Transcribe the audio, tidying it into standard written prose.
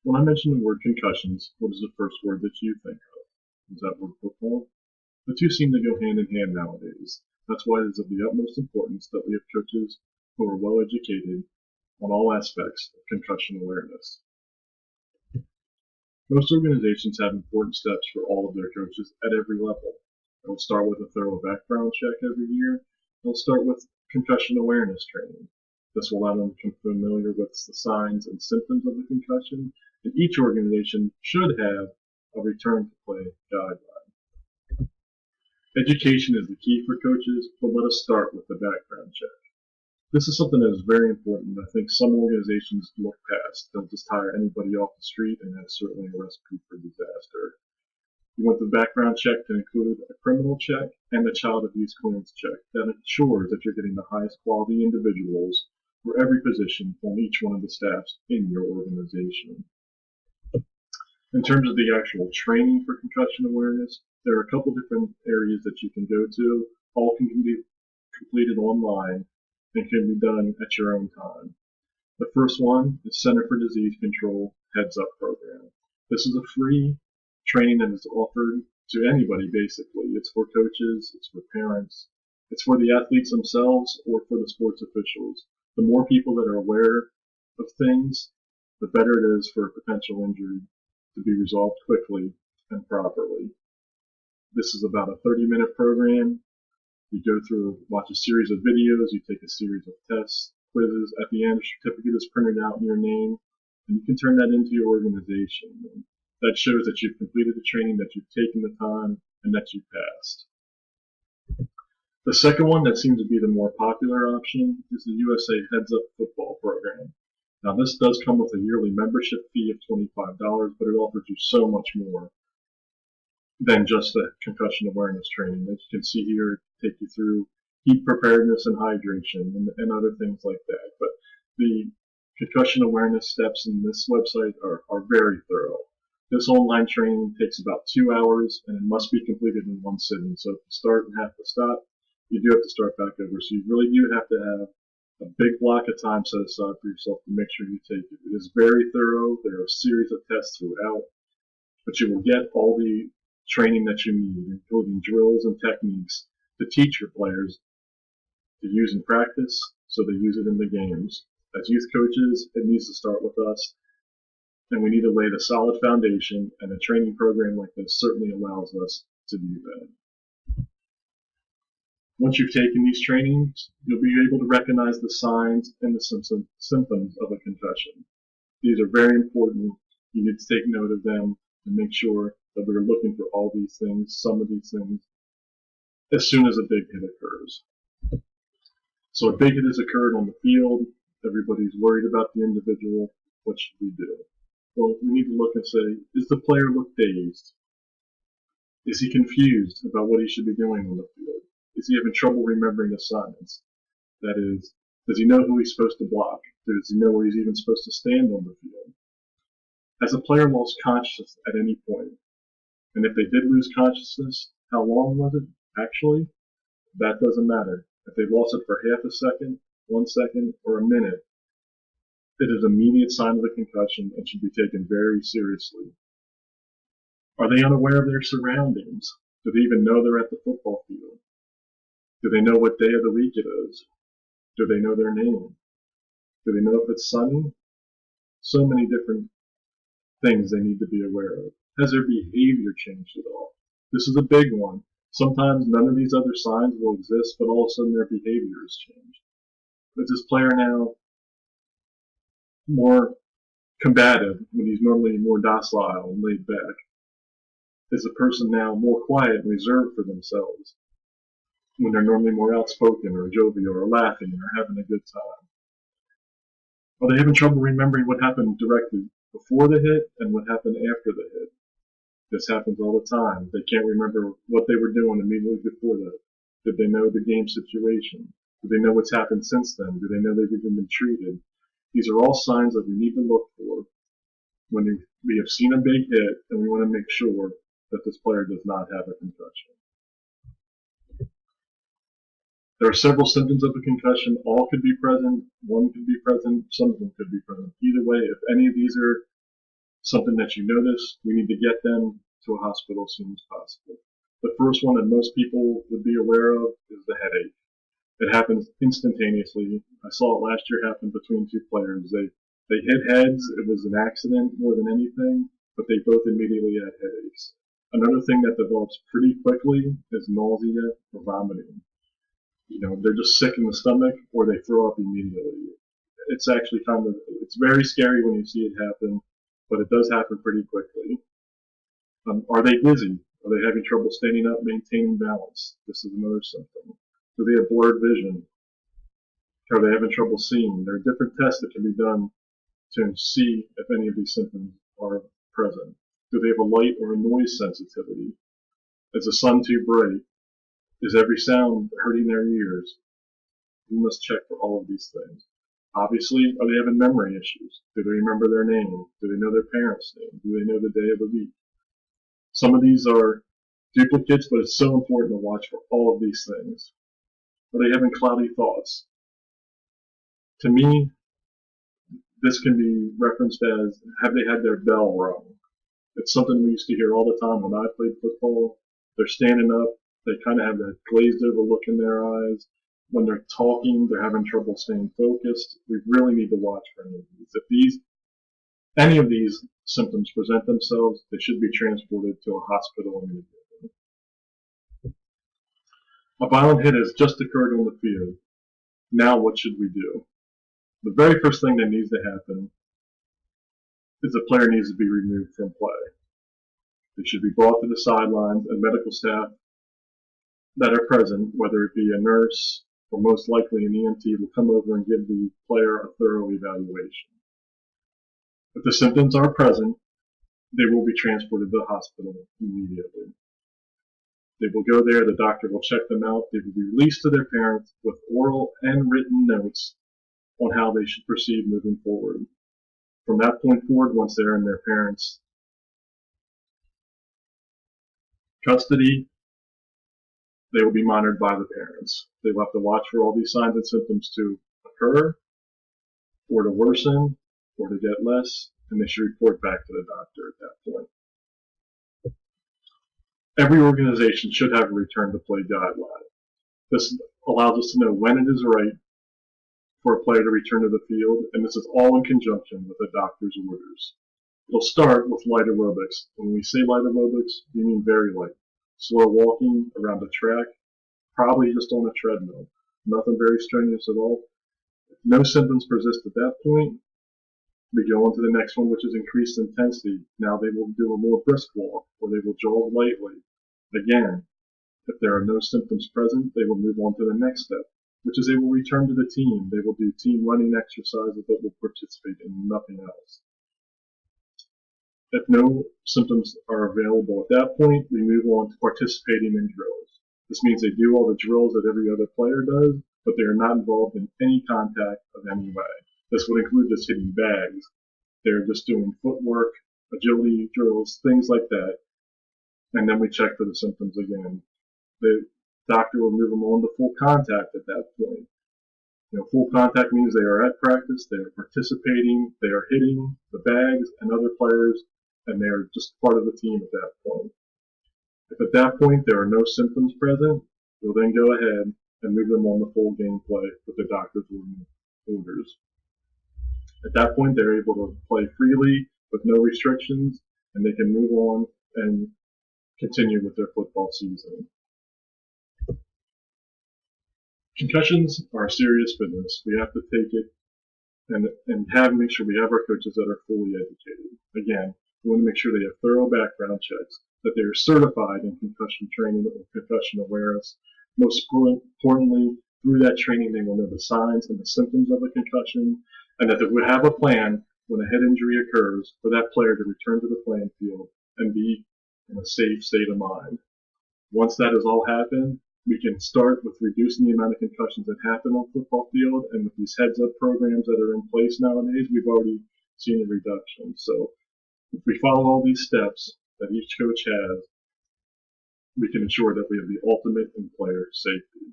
When I mention the word concussions, what is the first word that you think of? Is that word football? The two seem to go hand in hand nowadays. That's why it is of the utmost importance that we have coaches who are well educated on all aspects of concussion awareness. Most organizations have important steps for all of their coaches at every level. They'll start with a thorough background check every year. They'll start with concussion awareness training. This will allow them to become familiar with the signs and symptoms of the concussion, and each organization should have a return to play guideline. Education is the key for coaches, but let us start with the background check. This is something that is very important. I think some organizations look past. They'll just hire anybody off the street, and that's certainly a recipe for disaster. You want the background check to include a criminal check and a child abuse clearance check that ensures that you're getting the highest quality individuals for every position on each one of the staffs in your organization. In terms of the actual training for concussion awareness, there are a couple different areas that you can go to. All can be completed online and can be done at your own time. The first one is Center for Disease Control Heads Up Program. This is a free training that is offered to anybody basically. It's for coaches, it's for parents, it's for the athletes themselves or for the sports officials. The more people that are aware of things, the better it is for a potential injury to be resolved quickly and properly. This is about a 30-minute program. You go through, watch a series of videos, you take a series of tests, quizzes. At the end, a certificate is printed out in your name, and you can turn that into your organization. And that shows that you've completed the training, that you've taken the time, and that you've passed. The second one that seems to be the more popular option is the USA Heads Up Football Program. Now, this does come with a yearly membership fee of $25, but it offers you so much more than just the concussion awareness training. As you can see here, take you through heat preparedness and hydration and other things like that. But the concussion awareness steps in this website are very thorough. This online training takes about 2 hours and it must be completed in one sitting. So if you start and have to stop, you do have to start back over. So you really do have to have a big block of time set aside for yourself to make sure you take it. It is very thorough. There are a series of tests throughout, but you will get all the training that you need, including drills and techniques to teach your players to use in practice so they use it in the games. As youth coaches, it needs to start with us, and we need to lay the solid foundation, and a training program like this certainly allows us to do that. Once you've taken these trainings, you'll be able to recognize the signs and the symptoms of a concussion. These are very important. You need to take note of them and make sure that we're looking for all these things, some of these things, as soon as a big hit occurs. So a big hit has occurred on the field. Everybody's worried about the individual. What should we do? Well, we need to look and say, is the player look dazed? Is he confused about what he should be doing on the field? Is he having trouble remembering assignments? That is, does he know who he's supposed to block? Does he know where he's even supposed to stand on the field? Has a player lost consciousness at any point? And if they did lose consciousness, how long was it? Actually, that doesn't matter. If they've lost it for half a second, 1 second, or a minute, it is an immediate sign of a concussion and should be taken very seriously. Are they unaware of their surroundings? Do they even know they're at the football field? Do they know what day of the week it is? Do they know their name? Do they know if it's sunny? So many different things they need to be aware of. Has their behavior changed at all? This is a big one. Sometimes none of these other signs will exist, but all of a sudden their behavior has changed. Is this player now more combative when he's normally more docile and laid back? Is the person now more quiet and reserved for themselves when they're normally more outspoken or jovial or laughing or having a good time? Are they having trouble remembering what happened directly before the hit and what happened after the hit? This happens all the time. They can't remember what they were doing immediately before that. Did they know the game situation? Do they know what's happened since then? Do they know they've even been treated? These are all signs that we need to look for when we have seen a big hit and we want to make sure that this player does not have a concussion. There are several symptoms of a concussion. All could be present. One could be present. Some of them could be present. Either way, if any of these are something that you notice, we need to get them to a hospital as soon as possible. The first one that most people would be aware of is the headache. It happens instantaneously. I saw it last year happen between two players. They hit heads. It was an accident more than anything, but they both immediately had headaches. Another thing that develops pretty quickly is nausea or vomiting. They're just sick in the stomach or they throw up immediately. It's actually it's very scary when you see it happen, but it does happen pretty quickly. Are they dizzy? Are they having trouble standing up, maintaining balance? This is another symptom. Do they have blurred vision? Are they having trouble seeing? There are different tests that can be done to see if any of these symptoms are present. Do they have a light or a noise sensitivity? Is the sun too bright? Is every sound hurting their ears? We must check for all of these things. Obviously, are they having memory issues? Do they remember their name? Do they know their parents' name? Do they know the day of the week? Some of these are duplicates, but it's so important to watch for all of these things. Are they having cloudy thoughts? To me, this can be referenced as, have they had their bell rung? It's something we used to hear all the time when I played football. They're standing up. They kind of have that glazed over look in their eyes. When they're talking, they're having trouble staying focused. We really need to watch for any of these. If any of these symptoms present themselves, they should be transported to a hospital immediately. A violent hit has just occurred on the field. Now what should we do? The very first thing that needs to happen is the player needs to be removed from play. They should be brought to the sidelines, and medical staff that are present, whether it be a nurse or most likely an EMT, will come over and give the player a thorough evaluation. If the symptoms are present, they will be transported to the hospital immediately. They will go there, the doctor will check them out, they will be released to their parents with oral and written notes on how they should proceed moving forward. From that point forward, once they're in their parents' custody, they will be monitored by the parents. They will have to watch for all these signs and symptoms to occur, or to worsen, or to get less, and they should report back to the doctor at that point. Every organization should have a return to play guideline. This allows us to know when it is right for a player to return to the field, and this is all in conjunction with the doctor's orders. It'll start with light aerobics. When we say light aerobics, we mean very light. Slow walking around a track, probably just on a treadmill. Nothing very strenuous at all. If no symptoms persist at that point, we go on to the next one, which is increased intensity. Now they will do a more brisk walk, or they will jog lightly. Again, if there are no symptoms present, they will move on to the next step, which is they will return to the team. They will do team running exercises that will participate in nothing else. If no symptoms are available at that point, we move on to participating in drills. This means they do all the drills that every other player does, but they are not involved in any contact of any way. This would include just hitting bags. They're just doing footwork, agility drills, things like that. And then we check for the symptoms again. The doctor will move them on to full contact at that point. Full contact means they are at practice, they are participating, they are hitting the bags and other players, and they are just part of the team at that point. If at that point there are no symptoms present, we'll then go ahead and move them on to full gameplay with the doctor's orders. At that point, they're able to play freely with no restrictions, and they can move on and continue with their football season. Concussions are serious business. We have to take it and make sure we have our coaches that are fully educated. Again, we want to make sure they have thorough background checks, that they are certified in concussion training or concussion awareness. Most importantly, through that training, they will know the signs and the symptoms of a concussion, and that they would have a plan when a head injury occurs for that player to return to the playing field and be in a safe state of mind. Once that has all happened, we can start with reducing the amount of concussions that happen on the football field, and with these heads-up programs that are in place nowadays, we've already seen a reduction. So if we follow all these steps that each coach has, we can ensure that we have the ultimate in player safety.